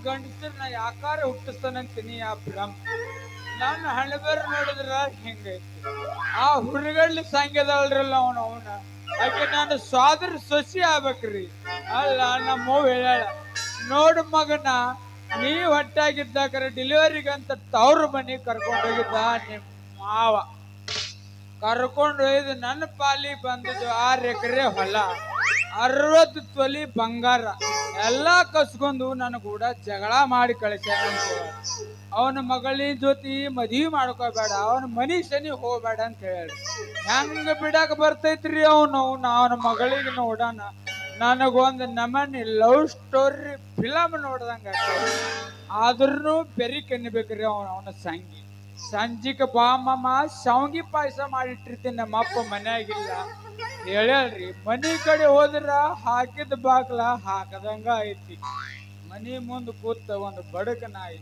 ಗಂಡಸರನ್ನ ಯಾಕಾರ ಹುಟ್ಟಿಸ್ತಾನಂತೀನಿ ಆ ಭ್ರಮ. ನಾನು ಹಣೆಬರ ನೋಡಿದ್ರ ಹಿಂಗೈತಿ. ಆ ಹುಡುಗಳ್ಳಿ ಸಂಘದಲ್ರಲ್ಲ ಅವನ ಆಕೆ ನಾನು ಸ್ವಾದ್ರ ಸೊಸಿ ಆಗ್ಬೇಕ್ರಿ. ಅಲ್ಲ ನಮ್ಮವ್ವ ಹೇಳ, ನೋಡು ಮಗನ, ನೀ ಹೊಟ್ಟಾಗಿದ್ದಾಕರ ಡೆಲಿವರಿಗಂತ ತವ್ರ ಮನಿ ಕರ್ಕೊಂಡು ಹೋಗಿದ್ದ ನಿಮ್ಮ ಮಾವ. ಕರ್ಕೊಂಡು ಒಯ್ದು ನನ್ನ ಪಾಲಿ ಬಂದದ್ದು 6 ಎಕರೆ ಹೊಲ, 60 ತೊಲಿ ಬಂಗಾರ ಎಲ್ಲಾ ಕಸ್ಕೊಂಡು ನನ್ನ ಕೂಡ ಜಗಳ ಮಾಡಿ ಕಳಿಸ್ಯಾನಂತ. ಅವನ ಮಗಳಿನ ಜೊತೆ ಮದ್ವಿ ಮಾಡ್ಕೋಬೇಡ, ಅವನ ಮನಿ ಶನಿ ಹೋಗ್ಬೇಡ ಅಂತ ಹೇಳಿ ಹೆಂಗ ಬಿಡಾಕ ಬರ್ತೈತ್ರಿ ಅವನ ಮಗಳಿಗೆ ನೋಡೋಣ. ನನಗೊಂದು ನಮನಿ ಲವ್ ಸ್ಟೋರಿ ಫಿಲಮ್ ನೋಡ್ದಂಗ ಆದ್ರೂ ಬೆರಿ ಕನ್ನಿಬೇಕ್ರಿ ಅವನ ಸಂಗಿ. ಸಂಜಿಕ ಬಾಮಮ್ಮ ಶಾವ್ಗಿ ಪಾಯಸ ಮಾಡಿಟ್ಟಿರ್ತೀನಿ, ನಮ್ಮಪ್ಪ ಮನ್ಯಾಗಿಲ್ಲ ಹೇಳ್ರಿ. ಮನಿ ಕಡೆ ಹೋದ್ರ ಹಾಕಿದ ಬಾಗ್ಲ ಹಾಕದಂಗ ಐತಿ. ಮನಿ ಮುಂದ್ ಕೂತ ಒಂದು ಬಡಕ ನಾಯಿ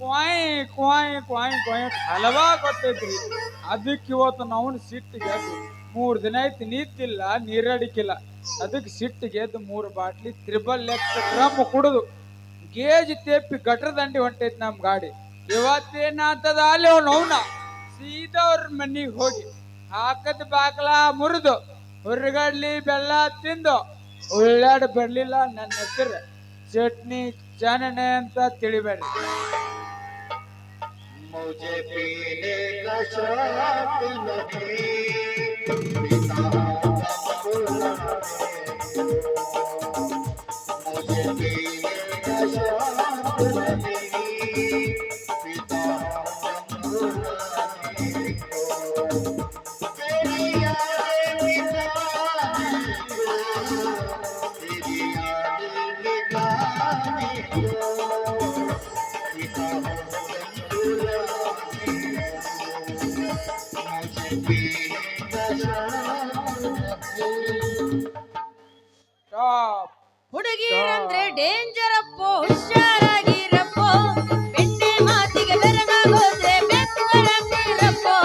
ಕ್ವಾಯ್ ಕ್ವಾಯ್ ಕ್ವಾಯ್ ಕ್ವಾಯ್ ಹಲವಾ ಗೊತ್ತೈತ್ರಿ. ಅದಕ್ಕೆ ಇವತ್ತು ನಾವು ಸಿಟ್ಟಿಗೆ 3 ದಿನ ಐತಿ ನಿಂತಿಲ್ಲ, ನೀರಡಿಕಿಲ್ಲ. ಅದಕ್ಕೆ ಸಿಟ್ಟಿಗೆ 3 ಬಾಟ್ಲಿ ತ್ರಿಬಲ್ ಎಕ್ಸ್ ಡ್ರಮ್ ಕುಡಿದು ಗೇಜ್ ತೇಪಿ ಗಟ್ರ ದಂಡಿ ಹೊಂಟೈತಿ ನಮ್ ಗಾಡಿ. ಇವತ್ತೇನಾಗ್ತದ ಅಲ್ಲಿ ಅವನ ಸೀದಾ ಅವ್ರ ಮನಿಗೆ ಹೋಗಿ ಹಾಕದ ಬಾಗ್ಲ ಮುರಿದು ಹುರ್ಗಡ್ಲಿ ಬೆಲ್ಲ ತಿಂದು ಉಳ್ಳಾಡ ಬರ್ಲಿಲ್ಲ. ನನ್ನ ಹೆಸರು ಚಟ್ನಿ ಚಾನನೆ ಅಂತ ತಿಳಿಬೇಡಿ. मुझे पीने का शौक नहीं, पिता मुझे पीने का शौक नहीं, पिता तेरी यादें मिटाने को, तेरी यादें मिटाने को, पिता ಹುಡುಗಿರಂದ್ರೆ ಡೇಂಜರ್ ಅಪ್ಪೋ, ಹುಷಾರಾಗಿರಪ್ಪೋ, ಬೆಣ್ಣೆ ಮಾತಿಗೆ ಬೆರಗಾಗೋದ್ರೆ ಬೆಕ್ಕರಾಗಿರಪ್ಪೋ.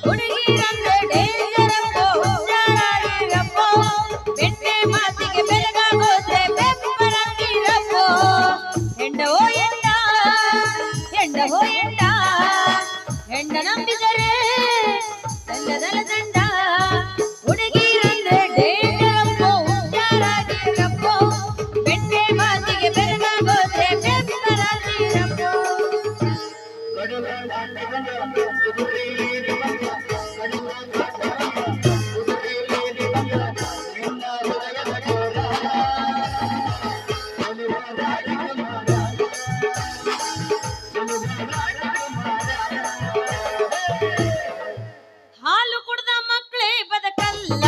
ಹುಡುಗಿರಂದ್ರೆ ಡೇಂಜರ್ ಅಪ್ಪೋ, ಹುಷಾರಾಗಿರಪ್ಪೋ, ಬೆಣ್ಣೆ ಮಾತಿಗೆ ಬೆರಗಾಗೋದ್ರೆ ಬೆಕ್ಕರಾಗಿರಪ್ಪೋ. ಹೆಂಡವೋ ಹೆಂಡ, ಹೆಂಡವೋ ಹೆಂಡ, ಹೆಂಡ ನಂಬಿದರೆ ದಂಡದಲ ದಂಡ. ಹುಡುಗಿರಂದ್ರೆ ಡೇಂಜರ್ ಅಪ್ಪೋ, ಹುಷಾರಾಗಿರಪ್ಪೋ, ಬೆಣ್ಣೆ ಮಾತಿಗೆ ಬೆರಗಾಗೋದ್ರೆ ಬೆಕ್ಕರಾಗಿರಪ್ಪೋ. ಹಾಲು ಕುಡ್ದ ಮಕ್ಕಳೇ ಬದಕಲ್ಲ,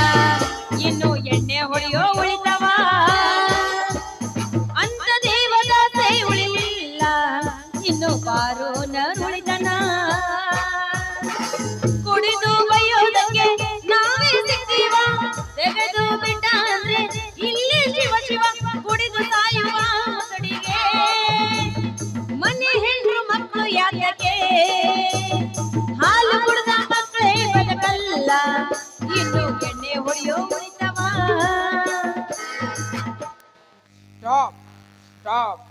ಇನ್ನು ಎಣ್ಣೆ ಹೊಡೆಯೋ ಉಳಿತವ. ಅಂತ ದೇವದಾಸೆ ಉಳಿಲಿಲ್ಲ, ಇನ್ನು ಬಾರೋನ ಉಳಿತನ. ಕುಡಿದು ಬೈಯೋದಕ್ಕೆ ನಾವೇ ಸಿಕ್ತೀವ, ತೆಗೆದು ಬಿಟ್ಟ ಅಂದ್ರೆ ಇಲ್ಲಿ ಶಿವ ಶಿವ. ಕುಡಿದು ಸಾಯುವ ಕಡೆಗೆ ಮನೆ ಹೆಣ್ಣು ಮಕ್ಕಳು ಯಾಕೆ? ಹಾಲು ಕುಡ್ದ ಮಕ್ಕಳೇ ಬದಕಲ್ಲ, ಇನ್ನು ಎಣ್ಣೆ ಹೊಡೆಯೋ ಉಳಿತವ. Stop stop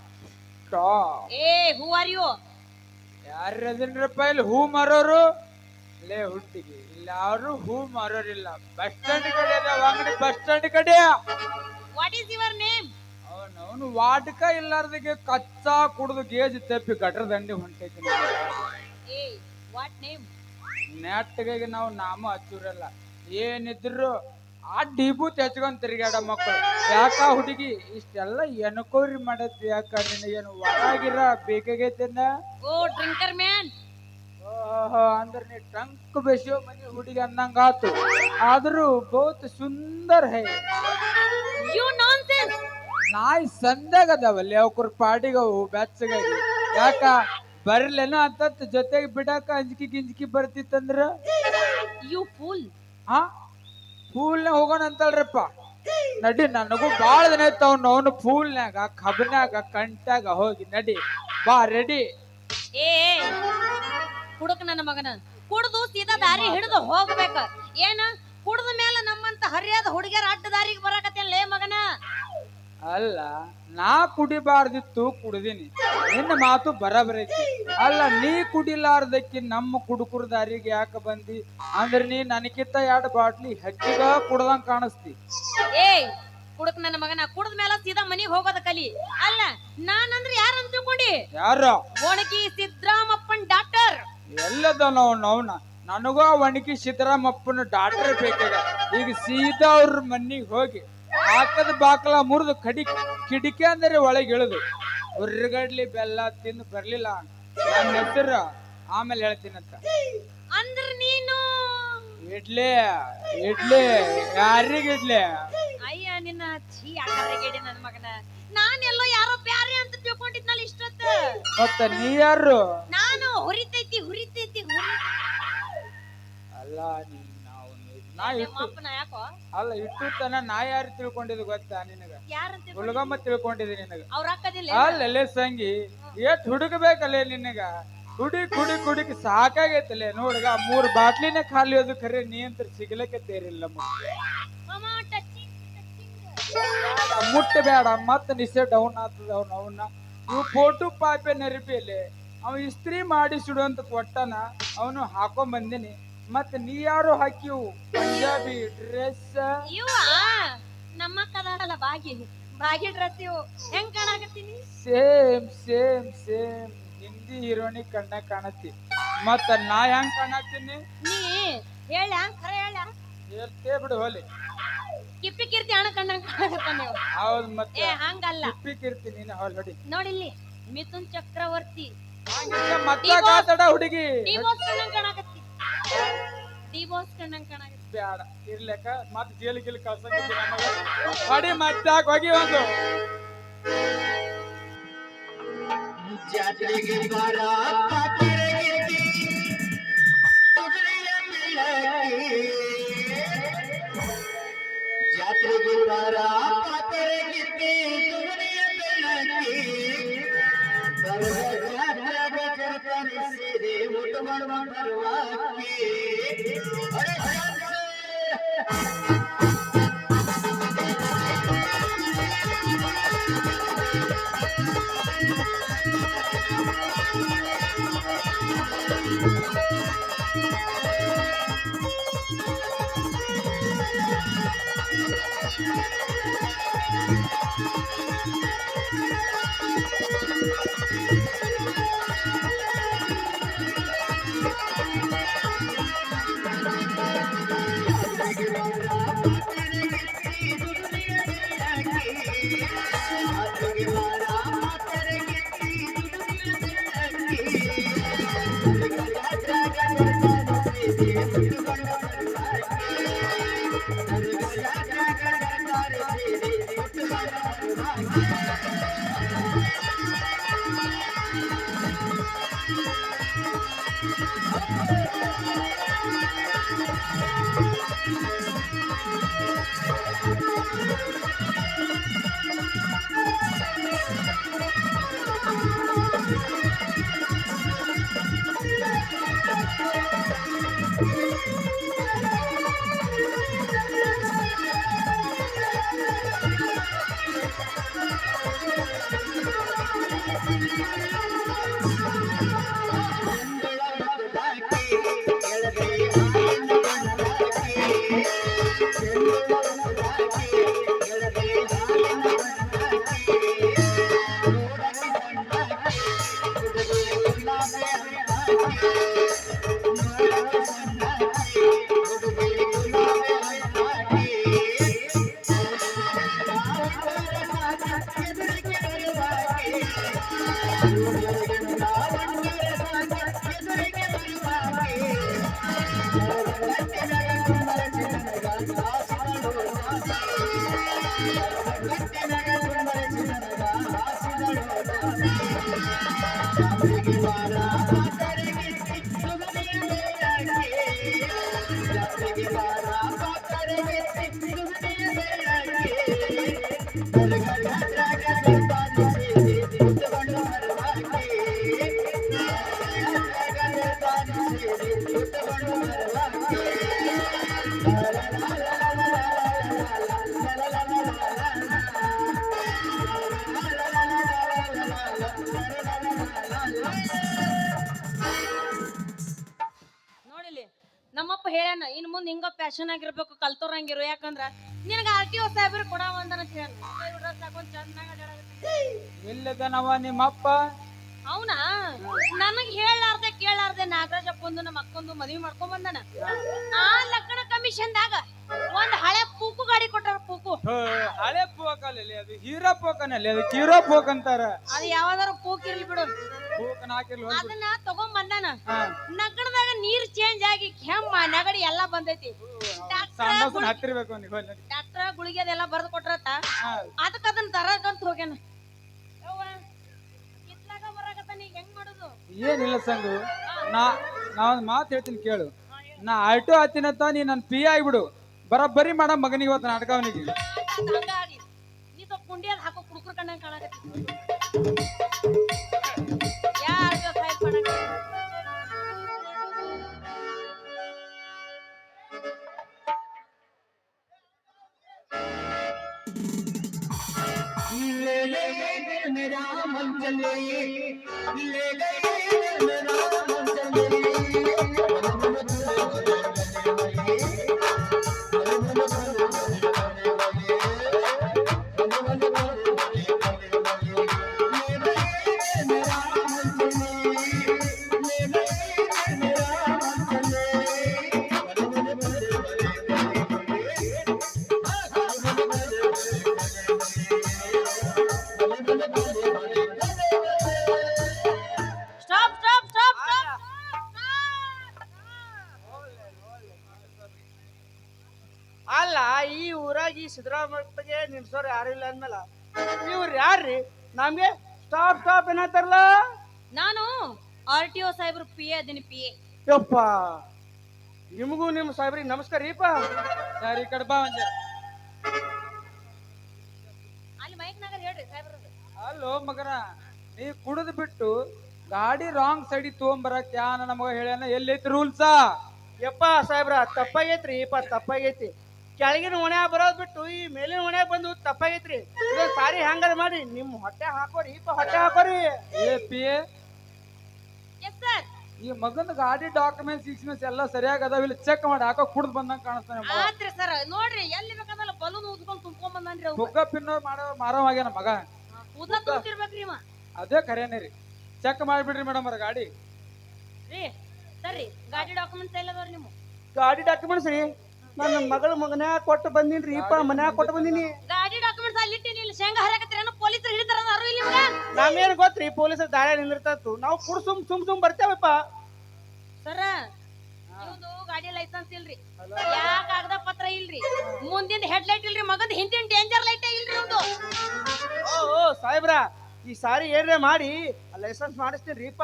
stop. ಏ ಹೂ ಆರ್ ಯು? ಯಾರದನ್ರಪ್ಪ ಇಲ್ಲಿ ಹೂ ಮಾರೋರು? ಲೇ ಹುಟ್ಟಿಗೆ ಇಲ್ಲಿ ಯಾರು ಹೂ ಮಾರೋರಿಲ್ಲ. ಬಸ್ ಸ್ಟ್ಯಾಂಡ್ ಕಡೆ ಅದಾವ ಅಂಗಡಿ, ಬಸ್ ಸ್ಟ್ಯಾಂಡ್ ಕಡೆ. What is your name? ಅವನು ವಾಟಕ ಇಲ್ಲಾರ್ದಕ್ಕೆ ಕಚ್ಚಾ ಕುಡಿದು ಗೇಜ್ ತಪ್ಪಿ ಗಟ್ರ ದಂಡಿ ಹೊಂಟೈತಿ. ಏ ವಾಟ್ ನೇಮ್? ನೆಟ್ಟಗಾಗಿ ನಾವು ನಾಮ ಹಚ್ಚೂರಲ್ಲ, ಏನಿದ್ರು ಆ ಡಿಬೂತ್ ಹೆಚ್ಕೊಂಡ್ ತಿರ್ಗಾಡ ಮಕ್ಕಳು. ಯಾಕ ಹುಡುಗಿ ಇಷ್ಟೆಲ್ಲ ಎನ್ಕೋರಿ ಮಾಡತ್ತಿ? ಯಾಕ ನಿನಗೇನು ಒಳಗಿರ ಬೇಕಾಗೈತೆನ? ಓ ಡ್ರಿಂಕರ್ ಮ್ಯಾನ್. ಓಹೋ, ಅಂದ್ರೆ ನೀ ಟಂಕ್ ಬೆಸಿಯೋ ಮನಿ ಹುಡುಗಿ ಅನ್ನಂಗಾತು. ಆದ್ರೂ ಬಹುತ್ ಸುಂದರ ಹೈ. You nonsense. ನಾಯಿ ಸಂದಾಗ ಅದಾವಲ್ಲಿ ಅವ್ರ ಪಾಡಿಗವು ಬೆಚ್ಚಗಾಗಿ. ಯಾಕ ಬರ್ಲೇನ ಅಂತ ಜೊತೆಗೆ ಬಿಡಾಕ ಅಂಜಿಕೆ ಗಿಂಜಿಕೆ ಬರ್ತಿತ್ತಂದ್ರ? You pool. ಹಾ, ಫೂಲ್ನಾಗ ಹೋಗೋಣ ಅಂತಳ್ರಪ್ಪ. ನಡಿ, ನನಗೂ ಬಾಳ ದಿನ ಐತ ಅವನು ಫೂಲ್ನ್ಯಾಗ ಕಬ್ನ್ಯಾಗ ಕಂಟ್ಯಾಗ ಹೋಗಿ ನಡಿ ಬಾ ರೆಡಿ. ಏ ಕುಡಕ ನನ್ನ ಮಗನ, ಕುಡ್ದು ಸೀದಾ ದಾರಿ ಹಿಡಿದು ಹೋಗ್ಬೇಕ. ಏನ ಕುಡ್ದ ಮೇಲೆ ನಮ್ಮಂತ ಹರಿಯಾದ ಹುಡುಗಿಯರ ಅಡ್ಡ ದಾರಿಗೆ ಬರಾಕತ್ತೇನ್ಲೇ ಮಗನ? ಅಲ್ಲ ನಾ ಕುಡಿಬಾರ್ದಿತ್ತು ಕುಡ್ದೀನಿ, ನಿನ್ನ ಮಾತು ಬರಬರೈತಿ. ಅಲ್ಲ ನೀ ಕುಡಿಲಾರ್ದಕ್ಕೆ ನಮ್ಮ ಕುಡುಕುರ ದಾರಿಗೆ ಯಾಕೆ ಬಂದಿ ಅಂದ್ರೆ ನೀ ನನಗಿಂತ 2 ಬಾಟ್ಲಿ ಹೆಚ್ಚಿಗ ಕುಡ್ದಂಗ್ ಕಾಣಿಸ್ತಿ. ಏಯ್ ಕುಡಕ್ ನನ್ನ ಮಗನ ಕುಡ್ದ ಮೇಲೆ ಸೀದಾ ಮನಿಗ್ ಹೋಗೋದ ಕಲಿ. ಅಲ್ಲ ನಾನಂದ್ರೆ ಯಾರಂತ ತಿಳ್ಕೊಂಡಿ? ಯಾರ ಒಣಗಿ ಸಿದ್ರಾಮಪ್ಪನ್ ಡಾಕ್ಟರ್. ಎಲ್ಲದ ನೋವ್ನ ನನಗೂ ಒಣಗಿ ಸಿದ್ದರಾಮಪ್ಪನ ಡಾಕ್ಟರ್ ಬೇಕಾಗ. ಈಗ ಸೀದಾ ಅವ್ರ ಮನಿಗ್ ಹೋಗಿ ಹಾಕದ ಬಾಕಲ ಮುರಿದು ಕಿಡಿಕೆ ಅಂದರೆ ಒಳಗೆ ಇಳಿದು ಉರ್ಗಡ್ಲಿ ಬೆಲ್ಲ ತಿಂದು ಬರ್ಲಿಲ್ಲ ನನ್ನ ಹೆಸರು ಆಮೇಲೆ ಹೇಳ್ತೀನಂತ. ಅಂದ್ರ ನೀನು ಇಡ್ಲಿ ಇಡ್ಲಿ ಯಾರಿಗ ಇಡ್ಲಿ? ಅಯ್ಯ ನಿನ್ನ ಛೀ ಆಕಾರಗೇಡಿ ನನ್ನ ಮಗನ. ನಾನೆಲ್ಲೋ ಯಾರೋ ಬ್ಯಾರೆ ಅಂತ ತಿಳ್ಕೊಂಡಿದ್ನಲ್ಲ ಇಷ್ಟೊತ್ತ. ಮತ್ತ ನೀ ಯಾರು? ನಾನು ಹುರಿತೈತಿ ಅಲ್ಲ ನಾ ಇಟ್ಟು ಅಪ್ಪನ ಯಾಕೋ ಅಲ್ಲ ಇಟ್ಟು ತನ ನಾ ಯಾರು ತಿಳ್ಕೊಂಡಿದ್ ಗೊತ್ತಾ ನಿನಗ? ಯಾರಂತ ಹುಡುಗಮ್ಮ ತಿಳ್ಕೊಂಡಿದಿ ನಿನಗ. ಅವ್ರ ಅಕ್ಕದಿಲ್ಲ ಅಲ್ಲೇ ಸಂಗಿ ಎಷ್ಟ್ ಹುಡುಗಬೇಕಲ್ಲೇ ನಿನಗ? ಕುಡಿಕ್ ಸಾಕಾಗೈತಲ್ಲೇ. ನೋಡ್ಗ 3 ಬಾಟ್ಲಿನೇ ಖಾಲಿ ಹೋದು ಖರೆ ನೀ ಅಂತ ಸಿಗ್ಲಕ್ಕೆ ತೇರಿಲ್ಲ. ಮುಟ್ಟ ಬೇಡ ಮತ್ತ ನಿಸೆ ಡೌನ್ ಆಗ್ತದ. ಅವನ್ನ ಇವು ಫೋಟೋ ಪಾಪೆ ನೆರಪಿಯಲ್ಲಿ ಅವ ಇಸ್ತ್ರಿ ಮಾಡಿ ಸುಡುವಂತ ಕೊಟ್ಟನ, ಅವನು ಹಾಕೊಂಡ್ ಬಂದಿನಿ. ಮತ್ತ ನೀ ಯಾರು ಹಾಕಿವು ಪಂಜಾಬಿ ಡ್ರೆಸ್? ಇವ ನಮ್ಮ ಕದಾಡಲ್ಲ ಬಾಗಿ ಡ್ರೆಸ್. ಇವು ಹೆಂಗ್ ಕಾಣಾಕತ್ತೀನಿ? ಸೇಮ್ ಸೇಮ್ ಸೇಮ್ ಹಿಂದಿ ಹೀರೋನಿ ಕಣ್ಣ ಕಾಣತ್ತಿ. ಮತ್ತ ನಾ ಹೆಂಗ್ ಕಾಣತ್ತೀನಿ? ನೀ ಹೇಳ ಖರೆ ಹೇಳ. ಹೇಳ್ತೇ ಬಿಡು ಹೋಲಿ. ಕಿಪ್ಪಿ ಕೀರ್ತಿ ಹಣ ಕಣ್ಣಂಗ್ ಕಾಣಕತ್ತ ನೀವು. ಹೌದ್ ಮತ್ತೆ ಹಂಗಲ್ಲ ಕಿಪ್ಪಿ ಕೀರ್ತಿ ನೀನು ಹೊಲ್ ಹೊಡಿ. ನೋಡಿಲ್ಲಿ ಮಿಥುನ್ ಚಕ್ರವರ್ತಿ ಮತ್ತೆ ಕಾತಡ ಹುಡುಗಿ ಡಿವೋರ್ಸ್ ಕಣ್ಣಂಗ್ ಕಾಣಕತ್ತಿ. ಡಿವೋರ್ಸ್ ಕಣ್ಣಂಗ್ ಕಾಣಕತ್ತಿ. ಬ್ಯಾಡ ಇರ್ಲಕ್ಕ ಮತ್ ಜೇಲ್ ಗಿಲ್ ಕಳ್ಸಂಗಿದ್ದಿ ನಮಗ. ಹೊಡಿ ಮತ್ತೆ ಹೋಗಿ ಒಂದು ಜಾತ್ರೆಗೆ ಬಾರ ಪಾತಿರಗಿತ್ತಿ ಕುದುರೆಯ ಮೆಲ್ಲಕ್ಕೆ. ಜಾತ್ರೆಗೆ ಬಾರ ಪಾತಿರಗಿತ್ತಿ ಕುದುರೆಯ ಮೆಲ್ಲಕ್ಕೆ. ಸೇರಿ ಊಟ ಮಾಡುವ ಬರುವಾಕೆ. ಹೇಳ್ಯಾನ ಇನ್ ಮುಂದ್ ಹಿಂಗ ಫ್ಯಾಷನ್ ಆಗಿರ್ಬೇಕು ಕಲ್ತೋರಂಗಿರು ಯಾಕಂದ್ರ ನಿನಗ RTO ಸಾಹೇಬ್ರು ಕೊಡವ ಅಂದನ ಅಂತ ಹೇಳ ಡ್ರೆಸ್ ಹಾಕೊಂಡ್ ಚೆನ್ನಾಗಿ ಇಲ್ಲದನವ ನಿಮ್ಮಪ್ಪ ಅವನ ನನಗ್ ಹೇಳಾರ್ದೆ ಕೇಳಾರ್ದೆ ನಾಗರಾಜ್ ಅಪ್ಪಂದು ನಮ್ಮ ಅಕ್ಕೊಂದು ಮದ್ವಿ ಮಾಡ್ಕೊಂಡ್ ಬಂದನ ಆ ಲಗ್ನ ಕಮಿಷನ್ದಾಗ ಒಂದ್ ಹಳೆ ಪೂಕು ಗಾಡಿ ಕೊಟ್ಟಾರ ಪೂಕು ಹಳೆ ಪೋಕಲ್ಲಿ ಅದು ಹೀರೋ ಪೋಕನಲ್ಲಿ ಅದು ಹೀರೋ ಪೋಕ್ ಅಂತಾರ ಅದು ಯಾವ್ದಾರ ಪೂಕ್ ಇರ್ಲಿ ಬಿಡು ಪೋಕನ್ ಹಾಕಿರ್ಲಿ ಅದನ್ನ ತಗೊಂಡ್ ಬಂದಾನ ನಗರದಾಗ ನೀರ್ ಚೇಂಜ್ ಆಗಿ ಕೆಮ್ಮ ನಗಡಿ ಎಲ್ಲಾ ಬಂದೈತಿ ಸಂಡಾಸನ ಹತ್ತಿರ್ಬೇಕು ನೀವು ಡಾಕ್ಟರ್ ಗುಳಿಗೆ ಅದೆಲ್ಲ ಬರ್ದು ಕೊಟ್ರತ ಅದಕ್ಕ ಅದನ್ನ ತರಕಂತ ಹೋಗ್ಯಾನ ಇತ್ಲಾಗ ಬರಾಕತ್ತಾನ ಈಗ ಹೆಂಗ್ ಮಾಡುದು ಏನಿಲ್ಲ ಸಂಗು ನಾ ಒಂದ್ ಮಾತು ಹೇಳ್ತೀನಿ ಕೇಳು ನಾ ಆಟೋ ಹತ್ತಿನತ್ತ ನೀ ನನ್ ಪಿ ಆಗ್ಬಿಡು ಬರೀ ಮಾಡ ಮಗನಿಗೆ ಇವತ್ತು ನಾಟಕ ಅವನಿಗೆ ಹಂಗಾಗಿ ನೀ ಸ್ವಲ್ಪ ಕುಂಡಿ ಅದ್ ಹಾಕೋ ಕುಡ್ಕುರ್ ಕಣ್ಣಂಗ್ ಕಾಣಕತ್ತಿ ಯಾರ್ಗ ಫೈಲ್ ಮಾಡಂಗ ले ले मेरा मन चले ले ले मेरा मन चले ಸ್ಟಾಪ್ ಸ್ಟಾಪ್ ಸ್ಟಾಪ್ ಅಲ್ಲ ಈ ಊರಾಗ ಈ ಸಿದ್ದರಾಮಯ್ಯಗೆ ನಿಲ್ಸೋರು ಯಾರು ಇಲ್ಲ ಅಂದ್ಮೇಲೆ ಇವ್ರು ಯಾರ್ರಿ ನಮ್ಗೆ ಸ್ಟಾಪ್ ಸ್ಟಾಪ್ ಏನಂತಾರಲ್ಲ ನಾನು RTO ಸಾಹೇಬ್ರು PA ಅದೀನಿ PA ಯಪ್ಪ ನಿಮಗೂ ನಿಮ್ಮ ಸಾಹೇಬ್ರಿಗೆ ನಮಸ್ಕಾರ ರೀಪ ಸರಿ ಈ ಕಡೆ ಬಾ ಒಂದ್ ಜರ. ಅಲ್ಲಿ ಮೈಕ್ನಾಗ ಹೇಳ್ರಿ ಸಾಹೇಬ್ರದು ಅಲ್ಲೋ ಮಗನ ನೀ ಕುಡಿದ್ ಬಿಟ್ಟು ಗಾಡಿ ರಾಂಗ್ ಸೈಡ್ ತಗೊಂಬರಕ್ ಯಾನ ನಮಗ ಹೇಳ್ಯಾನ ಎಲ್ಲೈತಿ ರೂಲ್ಸಾ ಯಪ್ಪ ಸಾಹೇಬ್ರ ತಪ್ಪಾಗೈತ್ರಿ ಇಪ್ಪ ತಪ್ಪಾಗೈತಿ ಕೆಳಗಿನ ಒಣೆ ಬರೋದ್ ಬಿಟ್ಟು ಈ ಮೇಲಿನ ಒಣೆ ಬಂದು ತಪ್ಪಾಗೈತ್ರಿ ಇದು ಸಾರಿ ಹ್ಯಾಂಗಾರ ಮಾಡಿ ನಿಮ್ ಹೊಟ್ಟೆ ಹಾಕೋರಿ ಇಪ್ಪ ಹೊಟ್ಟೆ ಹಾಕೋರಿ ಏ ಪಿ ಎಸ್ ಸರ್ ಈ ಮಗನ ಗಾಡಿ ಡಾಕ್ಯುಮೆಂಟ್ಸ್ ಎಲ್ಲ ಸರಿಯಾಗಿ ಅದಾವ ಇಲ್ಲಿ ಚೆಕ್ ಮಾಡಿ ಹಾಕೋ ಕುಡ್ದು ಬಂದಂಗ ಕಾಣಿಸ್ತಾನೆ ಮಗ. ಆತ್ರಿ ಸರ್ ನೋಡ್ರಿ ಎಲ್ಲಿ ಬೇಕಾದಲ್ಲ ಬಲೂನ್ ಊದ್ಕೊಂಡ್ ತುಂಬ್ಕೊಂಡ್ ಬಂದಾನ್ರಿ ಅವ್ರು ಪುಗ್ಗ ಪಿನ್ನ ಮಾರವಾಗ್ಯಾನ ಮಗ ಕೂದಲ ತುಂಬ್ತಿರ್ಬೇಕ್ರಿ ಇವ ಅದೇ ಖರೇನೆ ರೀ ಚೆಕ್ ಮಾಡಿಬಿಡ್ರಿ ಮೇಡಮ್ ಅವ್ರ ಗಾಡಿ ರೀ ಸರಿ ಗಾಡಿ ಡಾಕ್ಯುಮೆಂಟ್ಸ್ ಎಲ್ಲ ಅದಾವ್ರಿ ನಿಮ್ಮ ಗಾಡಿ ಡಾಕ್ಯುಮೆಂಟ್ಸ್ ರೀ ನನ್ನ ಮಗಳ ಮಗನ್ಯಾಗ ಕೊಟ್ಟು ಬಂದಿನ್ರಿ ಇಪ್ಪ ಮನ್ಯಾಗ ಕೊಟ್ಟು ಬಂದಿನಿ ಗಾಡಿ ಡಾಕ್ಯುಮೆಂಟ್ಸ್ ಅಲ್ಲಿ ಇಟ್ಟಿನಿ ಇಲ್ಲಿ ಶೇಂಗಾ ಹರಕತ್ತೀರೇನು ಪೊಲೀಸರು ಹಿಡಿತಾರ ಅರು ಇಲ್ಲಿ ಇವಾಗ ನಮ್ಗೇನ್ ಗೊತ್ತ್ರಿ ಪೊಲೀಸರು ದಾರಿ ನಿಂದಿರ್ತಾತು ನಾವು ಕುಡ್ ಸುಮ್ ಬರ್ತೇವಪ್ಪ ಸರ ಇವ್ದು ಗಾಡಿ ಲೈಸೆನ್ಸ್ ಇಲ್ರಿ ಯಾ ಕಾಗದ ಪತ್ರ ಇಲ್ರಿ ಮುಂದಿನ ಹೆಡ್ ಲೈಟ್ ಇಲ್ರಿ ಮಗದ ಹಿಂದಿನ ಡೇಂಜರ್ ಲೈಟ್ ಇಲ್ರಿ ಇವ್ದು ಓ ಸಾಹೇಬ್ರ ಈ ಸಾರಿ ಏನ್ರೆ ಮಾಡಿ ಲೈಸೆನ್ಸ್ ಮಾಡಿಸ್ತೀನ್ರಿಪ್ಪ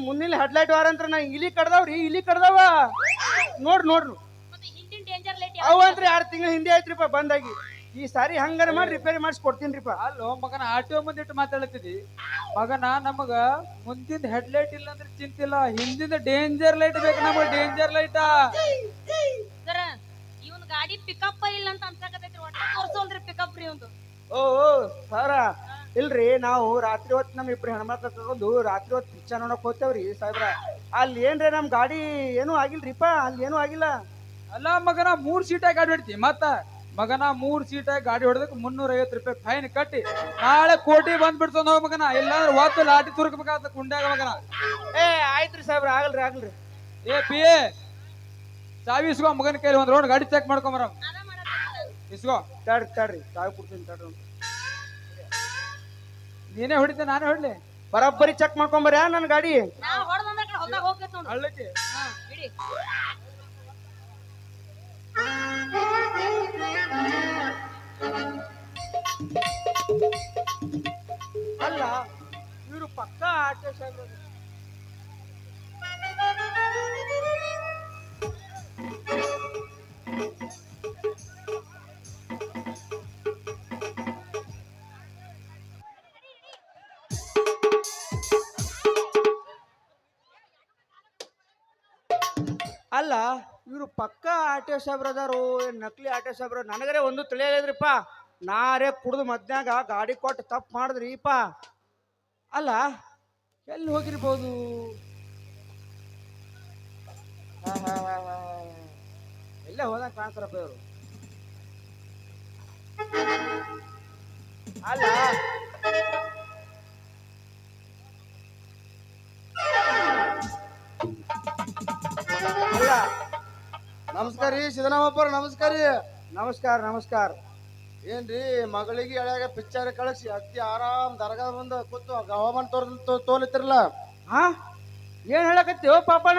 ಮುಂದಿನ ಹೆಡ್ಲೈಟ್ ವಾರಂತ್ರ ನಾ ಇಲಿ ಕಡ್ದಾವ್ರಿ ಇಲಿ ಕಡ್ದಾವ ನೋಡ್ರಿ ಮತ್ತೆ ಹಿಂದಿನ ಡೇಂಜರ್ ಲೈಟ್ ಅವಂತ್ರ 2 ತಿಂಗಳ ಹಿಂದೆ ಆಯ್ತ್ರಿಪ್ಪ ಬಂದಾಗಿ ಈ ಸಾರಿ ಹಂಗಾರ ಮಾಡಿ ರಿಪೇರಿ ಮಾಡಿಸಿ ಕೊಡ್ತೀನ್ರಿಪ್ಪ ಅಲ್ಲೋ ಮಗನ ಆಟೋ ಮುಂದಿಟ್ಟು ಮಾತಾಡ್ತಿದ್ದಿ ಮಗನ ನಮಗ ಮುಂದಿನ ಹೆಡ್ಲೈಟ್ ಇಲ್ಲ ಅಂದ್ರೆ ಚಿಂತಿಲ್ಲ ಹಿಂದಿನ ಡೇಂಜರ್ ಲೈಟ್ ಬೇಕು ನಮಗ ಡೇಂಜರ್ ಲೈಟ್ ಸರ ಇವನ್ ಗಾಡಿ ಪಿಕಪ್ ಇಲ್ಲ ಅಂತ ಅನ್ಸಕತೈತ್ರಿ ಒಟ್ಟ ತೋರ್ಸೋಲ್ರಿ ಪಿಕಪ್ ರೀ ಒಂದು ಓ ಸರ ಇಲ್ರಿ ನಾವು ರಾತ್ರಿ ಹೊತ್ತು ನಮ್ ಇಬ್ರು ಹೆಣ್ಮಕ್ಳು ಕರ್ಕೊಂಡು ರಾತ್ರಿ ಹೊತ್ತು ಪಿಕ್ಚರ್ ನೋಡಕ್ ಹೋಗ್ತೇವ್ರಿ ಸಾಹೇಬ್ರ ಅಲ್ಲಿ ಏನ್ರಿ ನಮ್ ಗಾಡಿ ಏನೂ ಆಗಿಲ್ರಿಪ್ಪ ಅಲ್ಲಿ ಏನೂ ಆಗಿಲ್ಲ ಅಲ್ಲ ಮಗನ 3 ಸೀಟಾಗಿ ಗಾಡಿ ಹೊಡ್ತಿ ಮತ್ತ ಮಗನ 3 ಸೀಟಾಗಿ ಗಾಡಿ ಹೊಡೆದಕ್ಕೆ 350 ರೂಪಾಯಿ ಫೈನ್ ಕಟ್ಟಿ ನಾಳೆ ಕೋಟಿ ಬಂದ್ಬಿಡ್ತಾನ ಮಗನ ಇಲ್ಲಾಂದ್ರೆ ಒತ್ತು ಲಾಟಿ ತುರ್ಕಬೇಕಾದ ಕುಂಡ್ಯಾಗ ಮಗನ ಏ ಆಯ್ತ್ರಿ ಸಾಹೇಬ್ರ ಆಗಲ್ರಿ ಏ ಪಿ ಎ ಚಾವಿ ಇಸ್ಕೋ ಮಗನ ಕೈಲಿ ಒಂದ್ ರೋಡ್ ಗಾಡಿ ಚೆಕ್ ಮಾಡ್ಕೊಂಬರ ಅದ ಮಾಡತ್ತ ಇಸ್ಕೋ ತಡ್ರಿ ತಾವು ಕೊಡ್ತೀನಿ ತಡ್ರಿ ನೀನೇ ಹೊಡಿತೆ ನಾನೇ ಹೊಡ್ಲಿ ಬರಬ್ಬರಿ ಚೆಕ್ ಮಾಡ್ಕೊಂಬರ್ಯಾ ನನ್ನ ಗಾಡಿ ನಾ ಹೊಡೆದಂದ್ರ ಕಡೆ ಹೊಲ್ದಾಗ ಹೋಗ್ತೈತ್ ನೋಡು ಹಳ್ಳಕ್ಕೆ ಹಾ ಇಡಿ ಅಲ್ಲ ಇವರು ಪಕ್ಕ ಆಟೋ ಸಾಹೇಬ್ರ ಅಲ್ಲ ಇವರು ಪಕ್ಕ ಆಟೋ ಸಾಹೇಬ್ರ ಅದಾರು ಏನ್ ನಕಲಿ ಆಟೋ ಸಾಹೇಬ್ರ ನನಗರೆ ಒಂದು ತಿಳಿಯಲಿದ್ರಿಪ್ಪ ನಾರೇ ಕುಡ್ದು ಮಧ್ಯಾಗ ಗಾಡಿ ಕೊಟ್ಟು ತಪ್ಪು ಮಾಡಿದ್ರಿಪ್ಪ ಅಲ್ಲ ಎಲ್ಲಿ ಹೋಗಿರ್ಬೋದು ಹಾ ಇಲ್ಲೇ ಹೋದಂಗ ಕಾಣ್ತಾರಪ್ಪ ಇವರು. ಅಲ್ಲ ಅಲ್ಲ ನಮಸ್ಕಾರ ರೀ ಸಿದ್ದರಾಮಪ್ಪರ, ನಮಸ್ಕಾರ ರೀ. ನಮಸ್ಕಾರ ನಮಸ್ಕಾರ. ಏನ್ರಿ ಮಗಳಿಗೆ ಎಳ್ಯಾಗ ಪಿಕ್ಚರ್ ಕಳಿಸಿ ಅತ್ತಿ ಆರಾಮ್ ದರ್ಗಾ ಮುಂದ ಕೂತು ಹವಾಮಾನ ತೋಲಿತಿರಲ್ಲ. ಹಾ ಏನ್ ಹೇಳಕತ್ತಿ ಓ ಪಾಪಣ?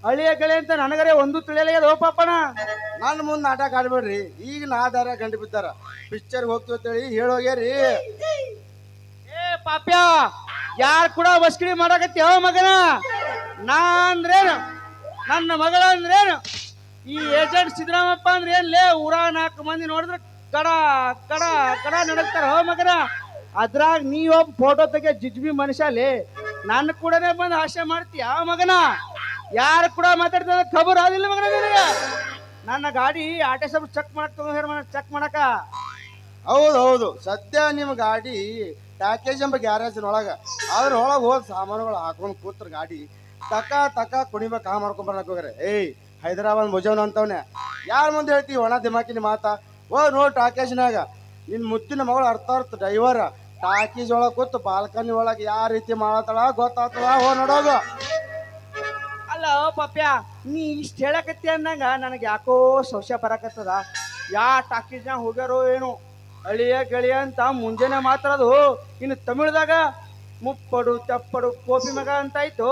ಹಳ್ಳಿಯ ಗೆಳೆ ಅಂತ ನನಗರೆ ಒಂದು ತಿಳಿಯಲ್ಲ ಓ ಪಾಪಣ. ನನ್ನ ಮುಂದೆ ನಾಟಕ ಆಡ್ಬೇಡ್ರಿ. ಈಗ ನಾ ದಾರ ಗಂಡು ಬಿದ್ದಾರ ಪಿಕ್ಚರ್ ಹೋಗ್ತೀವಿ ಅಂತೇಳಿ ಹೇಳೋಗ್ಯಾರಿ. ಏ ಪಾಪ್ಯ, ಯಾರ್ ಕೂಡ ಬಸ್ಕಿಡಿ ಮಾಡಕತ್ತಿ ಓ ಮಗನ? ನಾ ಅಂದ್ರೇನು, ನನ್ನ ಮಗಳ ಅಂದ್ರೇನು, ಈ ಏಜೆಂಟ್ ಸಿದ್ದರಾಮಪ್ಪ ಅಂದ್ರೆ ಏನ್ಲೇ? ಊರ 4 ಮಂದಿ ನೋಡಿದ್ರೆ ಕಡ ಕಡ ಕಡ ನಡಕ್ತಾರ ಹೋ ಮಗನ. ಅದ್ರಾಗ ನೀವೊಬ್ಬ ಫೋಟೋ ತೆಗೆ ಜಿಜ್ಬಿ ಮನುಷ್ಯಲೇ, ನನ್ನ ಕೂಡನೇ ಬಂದು ಹಾಸ್ಯ ಮಾಡ್ತೀಯ ಮಗನ? ಯಾರು ಕೂಡ ಮಾತಾಡ್ತಾರೆ ಖಬರ್ ಆದಿಲ್ಲ ಮಗನ ನಿನಗೆ? ನನ್ನ ಗಾಡಿ ಆಟೋ ಸ್ವಲ್ಪ ಚೆಕ್ ಮಾಡಕ್ ಚೆಕ್ ಮಾಡಕ. ಹೌದು ಹೌದು, ಸದ್ಯ ನಿಮ್ಮ ಗಾಡಿ ಪ್ಯಾಕೇಜ್ ಎಂಬ ಗ್ಯಾರೇಜಿನೊಳಗ ಅದ್ರೊಳಗೆ ಹೋದ್ ಸಾಮಾನುಗಳು ಹಾಕೊಂಡು ಕೂತ್ರ ಗಾಡಿ ತಕ ತಕ ಕುಣಿಬೇಕು ಹಾ ಮಾಡ್ಕೊಂಡ್ ಬರ್ಲಕ್ ಹೋಗ್ರೆ. ಏಯ್ ಹೈದರಾಬಾದ್ ಮುಜವನ್ ಅಂತವ್ನೆ ಯಾರ ಮುಂದೆ ಹೇಳ್ತೀವಿ ಒಣ ದಿಮಾಕಿನ ಮಾತಾ? ಓ ನೋಡ್ ಟಾಕೇಜ್ನಾಗ ನಿನ್ ಮುತ್ತಿನ ಮಗಳು ಅರ್ಥ ಡ್ರೈವರ್ ಟಾಕೀಸ್ ಒಳಗೆ ಕೂತು ಬಾಲ್ಕನಿ ಒಳಗೆ ಯಾವ ರೀತಿ ಮಾಡತ್ತಳ ಗೊತ್ತಾಗ್ತದ. ಓ ನೋಡೋದು. ಅಲ್ಲ ಓ ಪಾಪ್ಯ, ನೀ ಇಷ್ಟ ಹೇಳಕತ್ತಿ ಅಂದಂಗ ನನಗೆ ಯಾಕೋ ಸಂಶಯ ಬರಕತ್ತದ. ಯಾ ಟಾಕೀಸ್ನಾಗ ಹೋಗ್ಯಾರೋ ಏನು? ಅಳಿಯ ಗೆಳೆಯ ಅಂತ ಮುಂಜಾನೆ ಮಾತಾಡೋದು, ಇನ್ನು ತಮಿಳ್ದಾಗ ಮುಪ್ಪಡು ತೆಪ್ಪಡು ಕೋಪಿ ಮಗ ಅಂತಾಯ್ತು,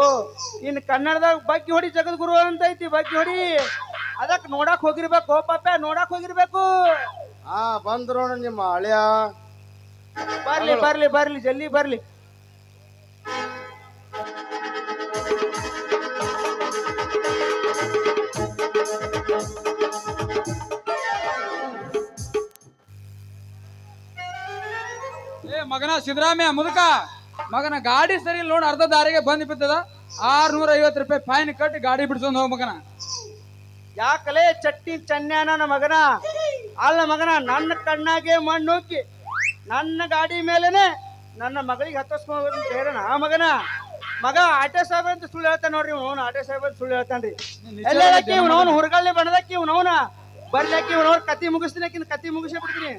ಇನ್ನು ಕನ್ನಡದಾಗ ಬಗ್ಗಿ ಹೊಡಿ ಜಗದ್ಗುರು ಅಂತೈತಿ. ಬಗ್ಗಿ ಹೊಡಿ ಅದಕ್ಕೆ ನೋಡಕ್ ಹೋಗಿರ್ಬೇಕು ಓ ಪಾಪ್ಯ, ನೋಡಕ್ ಹೋಗಿರ್ಬೇಕು. ಹಾ ಬಂದ್ರು ನಿಮ್ಮ ಹಳೆಯ. ಬರ್ಲಿ ಬರ್ಲಿ ಬರ್ಲಿ ಜಲ್ದಿ ಬರ್ಲಿ. ಏ ಮಗನ ಸಿದ್ದರಾಮಯ್ಯ ಮುದುಕ, ಮಗನ ಗಾಡಿ ಸರಿ ನೋಡ್ ಅರ್ಧ ದಾರಿಗೆ ಬಂದ್ ಬಿದ್ದದ. 650 ರೂಪಾಯಿ ಫೈನ್ ಕಟ್ಟಿ ಗಾಡಿ ಬಿಡ್ಸೊಂಡ್ ಹೋಗ್ ಮಗನ. ಯಾಕಲೇ ಚಟ್ನಿ ಚನ್ಯಾನ ನನ್ನ ಮಗನ? ಅಲ್ಲ ಮಗನ, ನನ್ನ ಕಣ್ಣಾಗೆ ಮಣ್ಣು ಹೋಗಿ ನನ್ನ ಗಾಡಿ ಮೇಲೆನೆ ನನ್ನ ಮಗಳಿಗೆ ಹತ್ತಿಸ್ಕೊಂಡು ಹೇಳೋಣ ಮಗನ. ಮಗ ಆಟೋ ಸಾಹೇಬ್ ಅಂತ ಸುಳ್ಳು ಹೇಳ್ತಾನ ನೋಡ್ರಿ. ಇವನು ಆಟೋ ಸಾಹೇಬ್ ಅಂತ ಸುಳ್ಳು ಹೇಳ್ತಾನ್ರಿ. ಎಲ್ಲಕ್ಕೆ ಇವನವನು ಹುರ್ಗಳ್ಳಿ ಬಣ್ಣದಕ್ಕೆ ಇವನವನ ಬರ್ಲಿಕ್ಕೆ ಇವನವ್ರ ಕತಿ ಮುಗಿಸ್ತೀನಿ, ಕತಿ ಮುಗಿಸೇ ಬಿಡ್ತೀನಿ.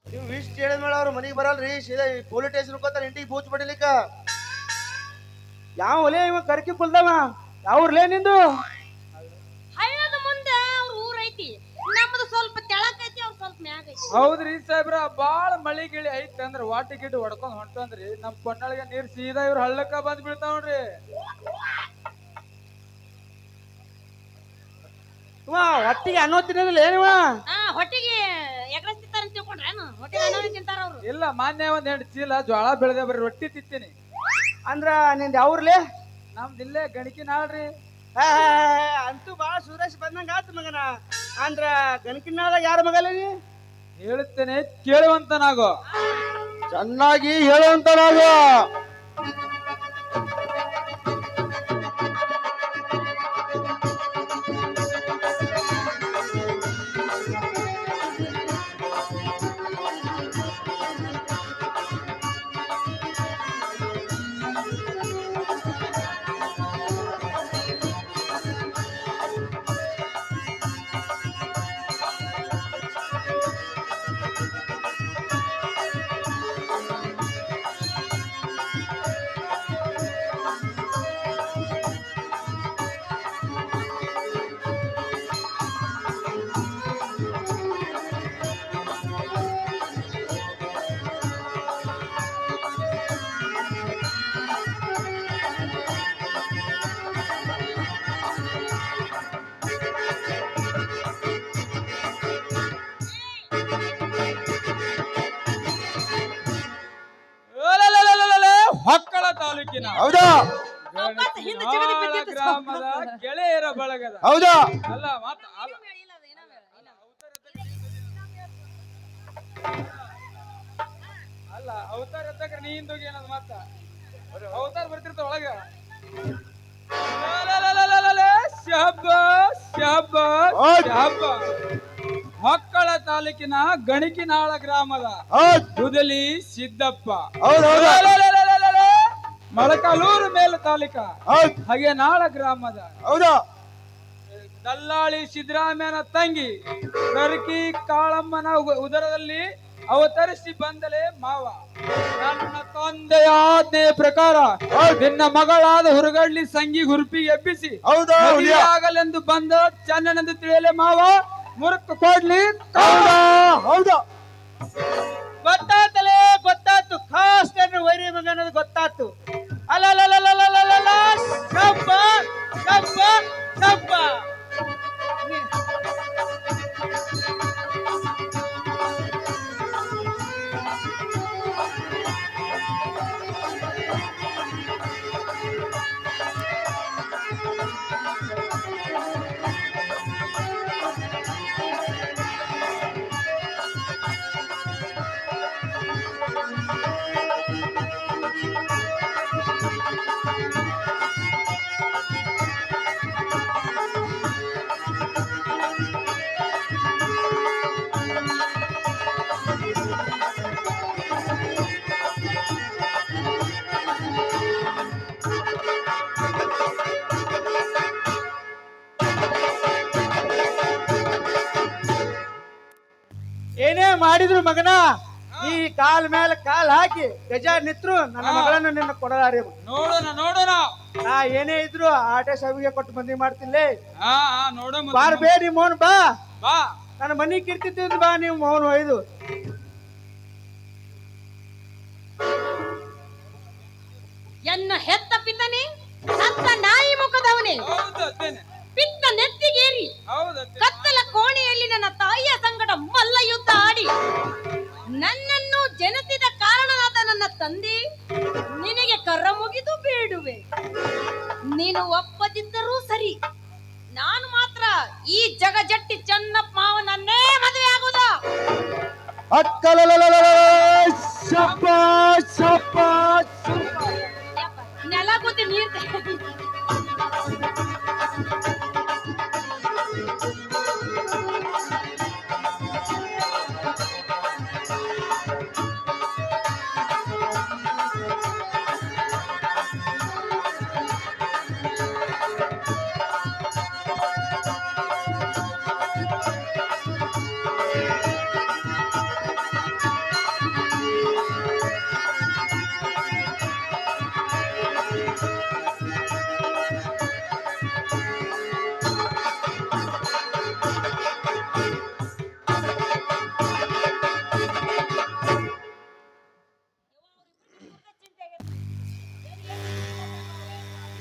ನೀವು ಇಷ್ಟ ಹೇಳಿದ ಮೇಲೆ ಅವ್ರು ಮನೆಗೆ ಬರಲ್ರಿ, ಸೀದಾ ಪೊಲೀಸ್ ಸ್ಟೇಷನ್ ಹೋಗ್ತಾರ ಇಂಟಿಗೆ ಬೂತ್ ಬಡಿಲಿಕ್ಕ. ಯಾವ ಒಲೆ ಇವ ಕರ್ಕಿ ಕುಲ್ದವ? ಯಾವ್ರಲೇ ನಿಂದು? ಹಳ್ಳದ ಮುಂದೆ ಅವ್ರ ಊರ್ ಐತಿ, ನಮ್ದು ಸ್ವಲ್ಪ ತೆಳಕ್ ಐತಿ, ಅವ್ರ ಸ್ವಲ್ಪ ಮ್ಯಾಗ ಐತಿ. ಹೌದ್ರಿ ಸಾಹೇಬ್ರ, ಬಾಳ ಮಳಿ ಗಿಳಿ ಐತಿ ಅಂದ್ರ ವಾಟಿ ಗಿಟ್ಟು ಹೊಡ್ಕೊಂಡ್ ಹೊಂಟಂದ್ರಿ. ನಮ್ ಕೊನ್ನಳಿಗೆ ನೀರ್ ಸೀದಾ ಇವ್ರ ಹಳ್ಳಕ್ಕ ಬಂದ್ ಬೀಳ್ತಾವ್ರಿ. ಹೊಟ್ಟಿಗೆ ಅನ್ನೋ ತಿನ್ನೋದಿಲ್ಲ ಏನಿವ? ಹೊಟ್ಟಿಗೆ ಎಗ್ರೆಸ್ ತಿಂತಾರ ಅಂತ ತಿಳ್ಕೊಂಡ್ರೇನು? ಹೊಟ್ಟಿಗೆ ಅನ್ನೋನೇ ತಿಂತಾರ ಅವ್ರು. ಇಲ್ಲ, ಮಾನ್ಯ ಒಂದ್ 2 ಚೀಲ ಜ್ವಾಳ ಬೆಳೆದ ಬರೀ ರೊಟ್ಟಿ ತಿಂತೀನಿ. ಅಂದ್ರ ನಿಂದ ಯಾವ್ರಲೇ? ನಮ್ದು ಇಲ್ಲೇ ಗಣಕಿ ನಾಳ್ರಿ. ಅಂತೂ ಬಾಳ ಸುರೇಶ್ ಬಂದಂಗ ಆತು ಮಗನ. ಅಂದ್ರ ಗಣಕಿನಾದಾಗ ಯಾರ ಮಗಲ್ಲ ನೀ? ಹೇಳುತ್ತೇನೆ ಕೇಳುವಂತನಾಗೋ. ಚೆನ್ನಾಗಿ ಹೇಳುವಂತ ನಾವು. ಹೊಕ್ಕಳ ತಾಲೂಕಿನ ಹೌದಾ? ಅವಕಾಶ ಹಿಂದೆ ಜಿಗದಿ ಬಿದ್ದಿತ್ತು. ಗ್ರಾಮದ ಗೆಳೆಯರ ಬಳಗದ ಹೌದಾ? ಅಲ್ಲ ಮಾತ ಅಲ್ಲ ಇಲ್ಲ, ಅದು ಏನೋ ಬೇಡ, ಅಲ್ಲ ಅವತಾರ ಎತ್ತಕ್ರೆ ನೀ ಹಿಂದೋಗಿ ಏನದ ಮಾತ ಅವತಾರ ಬರ್ತಿರ್ತಾವ ಒಳಗ. ಶಾಬಾಸ್, ಹೌದ್. ಶಾಬಾಸ್. ಮಕ್ಕಳ ತಾಲೂಕಿನ ಗಣಿಕಿನಾಳ ಗ್ರಾಮದ ಹೌದ್ ಹುದಲಿ ಸಿದ್ದಪ್ಪ, ಹೌದ್ ಹೌದು ಮೊಳಕಾಲೂರು ಮೇಲು ತಾಲೂಕ ಹೌದ್ ಹಾಗೆ ನಾಳ ಗ್ರಾಮದ ಹೌದು ದಲ್ಲಾಳಿ ಸಿದ್ದರಾಮಯ್ಯನ ತಂಗಿ ಕರ್ಕಿ ಕಾಳಮ್ಮನ ಉದರದಲ್ಲಿ ಅವತರಿಸಿ ಬಂದಲೇ ಮಾವ. ನನ್ನ ತಂದೆಯ ಆಜ್ಞೆಯ ಪ್ರಕಾರ ನಿನ್ನ ಮಗಳಾದ ಹುರುಗಳ್ಳಿ ಸಂಗಿ ಹುರುಪಿಗೆ ಎಬ್ಬಿಸಿ ಹೌದು ಆಗಲೆಂದು ಬಂದ ಚೆನ್ನನೆಂದು ತಿಳಿಯಲೇ ಮಾವ. ಮುರುಕು ಕೊಡ್ಲಿ. ಹೌದು ಗೊತ್ತಾತಲೇ ಗೊತ್ತಾತು, ಖಾಸ್ ನನ್ನ ವೈರಿ ಮಗ ಅನ್ನೋದು ಗೊತ್ತಾತು. ಅಲ್ಲ ಶಬ್ಬ ಶಬ್ಬ ಶಬ್ಬ. ಏನೇ ಮಾಡಿದ್ರು ಮಗನ, ಈ ಕಾಲ್ ಮೇಲೆ ಕಾಲ್ ಹಾಕಿ ಗಜ ನಿತ್ರು ನನ್ನ ಮಗಳನ್ನು ನಿನ್ನ ಕೊಡಲಾರಿ. ನೋಡೋಣ. ನಾ ಏನೇ ಇದ್ರು ಆಟೆ ಸಾವಿಗೆ ಕೊಟ್ಟು ಮಂದಿ ಮಾಡ್ತಿಲ್ಲೇ. ನೋಡ ಬಾರ್ ಬೇ ನಿಮ್ ಮೌನ್ ಬಾ, ಬಾ. ನನ್ನ ಮನಿ ಕಿರ್ತಿದ್ದು ಬಾ, ನೀವು ಮೌನ್ ಒಯ್ದು. ಎನ್ನ ಹೆತ್ತ ಪಿತನೆ ಸತ್ತ ನಾಯಿ ಮುಖದವನೇ ಹೌದು ಅತ್ತೇನೆ, ಪಿತ್ತ ನೆತ್ತಿಗೇರಿ ಹೌದು ಅತ್ತೇನೆ. ಕತ್ತಲ ಕೋಣೆಯಲ್ಲಿ ನನ್ನ ತಾಯಿಯ ಸಂಗಡ ಮಲ್ಲ ಯುದ್ಧ ಆಡಿ ನನ್ನನ್ನು ಜನತಿದ ಕಾರಣನಾದ ನನ್ನ ತಂದೆ ನಿನಗೆ ಕರ್ರ ಮುಗಿದು ಬೇಡುವೆ. ನೀನು ಒಪ್ಪದಿದ್ದರೂ ಸರಿ, ನಾನು ಮಾತ್ರ ಈ ಜಗಜಟ್ಟಿ ಚೆನ್ನಪ್ಪ ಮಾವನನ್ನೇ ಮದುವೆ ಆಗುದ. ನೆಲ ಗುದ್ದಿ ನೀರ್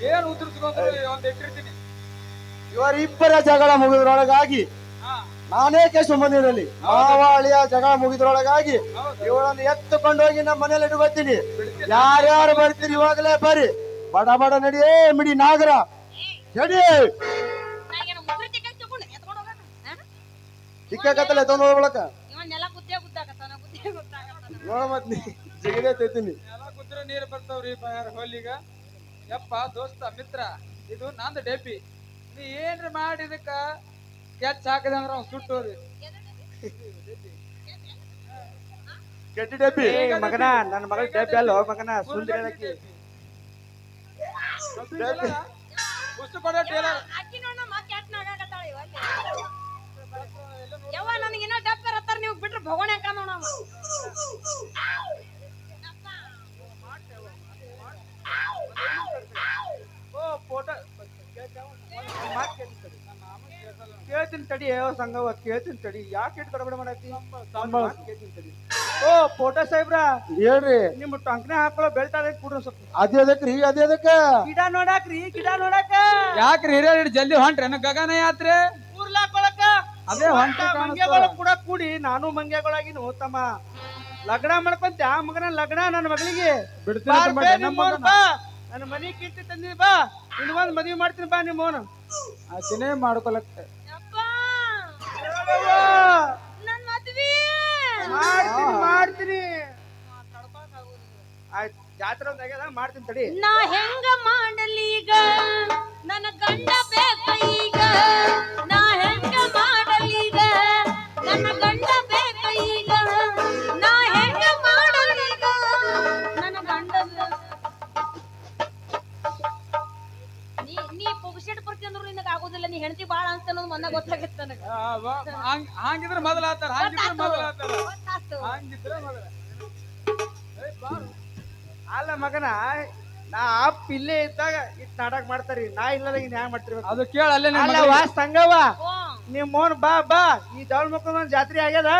ಏನ್ ಉದುರಿಸ್ಕೊಂಡ್ರೆ ಒಂದ್ ಇಟ್ಟಿರ್ತೀನಿ. ಇವರಿಬ್ಬರ ಜಗಳ ಮುಗಿದ್ರೊಳಗಾಗಿ ನಾನೇ ಕೇಸು ಬಂದಿರಲಿ. ಮಾವಾಳಿಯ ಜಗಳ ಮುಗಿದ್ರೊಳಗಾಗಿ ಇವಳನ್ನು ಎತ್ತುಕೊಂಡೋಗಿ ನಮ್ಮ ಮನೇಲಿ ಇಟ್ಕೊತೀನಿ. ಯಾರ್ಯಾರು ಬರ್ತೀರಿ ಇವಾಗಲೇ ಬರ್ರಿ, ಬಡ ಬಡ ನಡಿಯೇ ಮಿಡಿ ನಾಗರ ನಡಿ. ಚಿಕ್ಕಕತ್ತಲೆ ತೊಂದ್ ಹೋಗ್ಬಿಳಕ ನೆಲ ಗುದ್ದೇ ಗುದ್ದಾಗತ್ತಾನ ಗುದ್ದೇ ಗುದ್ದಾಗತ್ತಾನ. ನೋಡ ಮತ್ ನೀ ಜಗದೇ ತೈತೀನಿ. ಎಲ್ಲ ಕುದ್ರೆ ನೀರು ಬರ್ತಾವ್ರಿ ಹೋಲಿಗ. ಯಪ್ಪ ದೋಸ್ತ ಮಿತ್ರ, ಇದು ನಂದು ಡೆಪಿ. ನೀ ಏನ್ರಿ ಮಾಡಿದಕ್ಕ ಕೆಚ್ ಹಾಕದೆ ಅಂದ್ರ ಅವ್ನು ಸುಟ್ಟೋರಿ. ಕೆಟ್ಟ ಡಬ್ಬಿ ಮಗನ, ನನ್ನ ಮಗಳ ಡಬ್ಬಿ ಅಲ್ಲ ಮಗನ, ಸುಂದರ ಉಸ್ತು ಕೊಡೋ ಟೇಲರ್. ಅಕ್ಕಿ ನೋಡ ಮತ್ತೆ ಕೆಟ್ಟ ನಾಗಾಕತ್ತಾಳ ಇವಲ್ಲಿ. ಯವ್ವ ನನಗೇನೋ ಡಬ್ಬ ರತ್ತಾರ, ನೀವು ಬಿಟ್ರೆ ಭಗವಾನ್ ಯಾಕ ನೋಡ. ಕೇಳ್ತೀನಿ ತಡಿ, ಸಂಗವ ಕೇಳ್ತೀನಿ ತಡಿ. ಯಾಕೆ ಇಟ್ಟು ಗಡಬಡ ಮಾಡತ್ತಿ? ಕೇಳ್ತೀನಿ ತಡಿ. ಓ ಫೋಟೋ ಸಾಹೇಬ್ರ, ಹೇಳ್ರಿ. ನಿಮ್ಮ ಟಂಕನೆ ಹಾಕೊಳ್ಳೋ ಬೆಳ್ತಾರ ಕೂಡ್ರಿ ಸ್ವಲ್ಪ. ಅದೇ ಅದಕ್ರಿ ಅದೇ ಅದಕ್ಕ ಗಿಡ ನೋಡಾಕ್ರಿ, ಗಿಡ ನೋಡಾಕ. ಯಾಕ್ರಿ ಹಿರಿಯರ್ ಜಲ್ದಿ ಹೊಂಟ್ರಿ ಗಗನ ಯಾತ್ರೆ ಊರ್ಲಾಕೊಳಕ ಅದೇ ಹೊಂಟ ಮಂಗ್ಯಗಳು ಕೂಡ ಕೂಡಿ ನಾನು ಮಂಗ್ಯಗಳಾಗಿನ ತಮ್ಮ ಲಗ್ನ ಮಾಡ್ಕೊಂತ ಆ ಮಗನ ಲಗ್ನ ನನ್ನ ಮಗಳಿಗೆ ನನ್ನ ಮನಿ ಕೀರ್ತಿ ತಂದಿ ಬಾ, ಇನ್ನೊಂದ್ ಮದ್ವಿ ಮಾಡ್ತೀನಿ ಬಾ. ನಿಮ್ಮವನು ಆಚೆನೆ ಮಾಡ್ಕೊಳಕ್ಕೆ ನನ್ ಮದ್ವಿ ಮಾಡ್ತೀನಿ. ಆಯ್ತು, ಜಾತ್ರೆ ಒಂದ್ ಆಗ್ಯದ, ಮಾಡ್ತೀನಿ ತಡಿ. ನಾ ಹೆಂಗ ಮಾಡಲೀಗ, ನನ್ನ ಗಂಡ ಬೇಕ ಈಗ. ಕೊಡ್ತಿ ಅಂದ್ರು ನಿನಗ ಆಗೋದಿಲ್ಲ. ನೀ ಹೆಂಡತಿ ಬಾಳ ಅಂತ ಅನ್ನೋದು ಮೊನ್ನೆ ಗೊತ್ತಾಗಿತ್ತು ನನಗ. ಹಂಗಿದ್ರೆ ಮೊದಲ ಆತಾರ ಗೊತ್ತಾತು. ಹಂಗಿದ್ರೆ ಮೊದಲ ಅಲ್ಲ ಮಗನ, ನಾ ಅಪ್ಪ ಇಲ್ಲೇ ಇದ್ದಾಗ ಇಟ್ ನಾಟಕ ಮಾಡ್ತಾರಿ, ನಾ ಇಲ್ಲದಾಗ ಇನ್ ಹ್ಯಾಂಗ ಮಾಡ್ತಿರ್ಬೇಕು? ಅದು ಕೇಳ ಅಲ್ಲೇ ಅಲ್ಲ ವಾ ಸಂಗವ, ಓ, ನಿಮ್ ಮೋನ್ ಬಾ ಬಾ, ಈ ದೌಳ್ ಮಕ್ಕಳ ಜಾತ್ರೆ ಆಗ್ಯದ,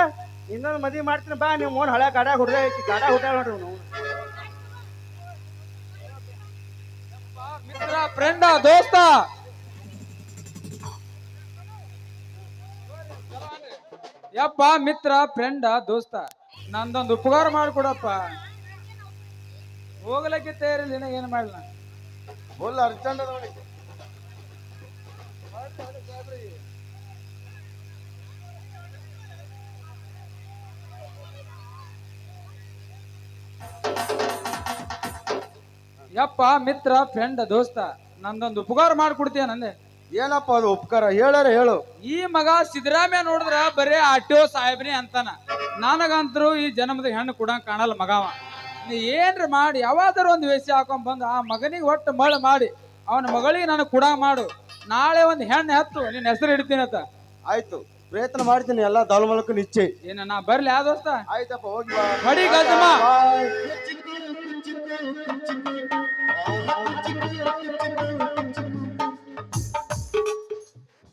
ಇನ್ನೊಂದು ಮದ್ವಿ ಮಾಡ್ತೀನಿ ಬಾ. ನಿಮ್ ಮೋನ್ ಹಳೆ ಗಾಡ ಹುಡ್ದ ಗಾಡ ಹುಡ್ಡ ನೋಡ್ರಿ ನಾವು. ಮಿತ್ರ ಫ್ರೆಂಡ ದೋಸ್ತ, ಯಪ್ಪ ಮಿತ್ರ ಫ್ರೆಂಡ ದೋಸ್ತ, ನಂದೊಂದು ಉಪಕಾರ ಮಾಡ್ಕೊಡಪ್ಪ. ಹೋಗ್ಲಿಕ್ಕೆ ತಯಾರಿಲ್ಲ, ಏನ್ ಮಾಡ್ಲ? ಫುಲ್ ಅರ್ಜೆಂಟ್ ಅದ ನೋಡಿ. ಯಪ್ಪ ಮಿತ್ರ ಫ್ರೆಂಡ್ ದೋಸ್ತ, ನಂದೊಂದು ಉಪಕಾರ ಮಾಡ್ಕೊಡ್ತೀಯ ನಂದೆ. ಏನಪ್ಪ ಅದು ಉಪಕಾರ? ಹೇಳಾರ ಹೇಳು. ಈ ಮಗ ಸಿದ್ದರಾಮಯ್ಯ ನೋಡಿದ್ರ ಬರೇ ಆಟೋ ಸಾಹೇಬ್ನಿ ಅಂತಾನ. ನನಗಂತರೂ ಈ ಜನ್ಮದ ಹೆಣ್ಣು ಕೊಡಂಗ್ ಕಾಣಲ್ಲ ಮಗವ. ನೀ ಏನ್ರ ಮಾಡಿ ಯಾವಾದರೂ ಒಂದು ವೇಷ ಹಾಕೊಂಡ್ ಬಂದು ಆ ಮಗನಿಗೆ ಒಟ್ಟು ಮಳೆ ಮಾಡಿ ಅವನ ಮಗಳಿಗೆ ನನಗೆ ಕೊಡಂಗ್ ಮಾಡು. ನಾಳೆ ಒಂದು ಹೆಣ್ಣು ಹತ್ತು ನಿನ್ನ ಹೆಸರು ಇಡ್ತೀನತ್ತ. ಆಯ್ತು, ಪ್ರಯತ್ನ ಮಾಡ್ತೀನಿ. ಎಲ್ಲ ದೌಲ್ಮಲಕ್ಕೂ ನಿಶ್ಚಯ. ಏನ ನಾ ಬರ್ಲಿ ಆ ದೋಸ್ತ? ಆಯ್ತಪ್ಪ, ಹೋಗಿ ಬಾ. ಹೊಡಿ ಗಜಮ. ಬಾಯ್.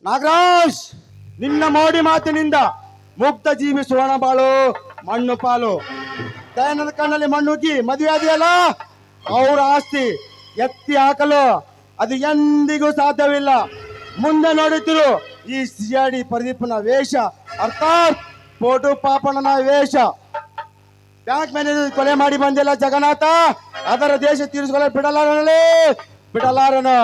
ನಾಗರಾಜ್, ನಿನ್ನ ಮೋಡಿ ಮಾತಿನಿಂದ ಮುಕ್ತ ಜೀವಿ ಸುವರ್ಣ ಬಾಳು ಮಣ್ಣು ಪಾಲು. ದಯಾನಂದ ಕಣ್ಣಲ್ಲಿ ಮಣ್ಣುಗ್ಗಿ ಮದುವೆ ಆದಿಯಲ್ಲ, ಅವ್ರ ಆಸ್ತಿ ಎತ್ತಿ ಹಾಕಲು ಅದು ಎಂದಿಗೂ ಸಾಧ್ಯವಿಲ್ಲ. ಮುಂದೆ ನೋಡುತ್ತಿರು ಈ ಸಿಯಾಡಿ ಪ್ರದೀಪನ ವೇಷ, ಅರ್ಥಾತ್ ಪೋಟು ಪಾಪಣ್ಣನ ವೇಷ. ಬ್ಯಾಂಕ್ ಮ್ಯಾನೇಜರ್ ಕೊಲೆ ಮಾಡಿ ಬಂದಿಲ್ಲ ಜಗನ್ನಾಥ, ಅದರ ದೇಶ ತೀರಿಸಿಕೊಳ್ಳಲು ಬಿಡಲಾರನು.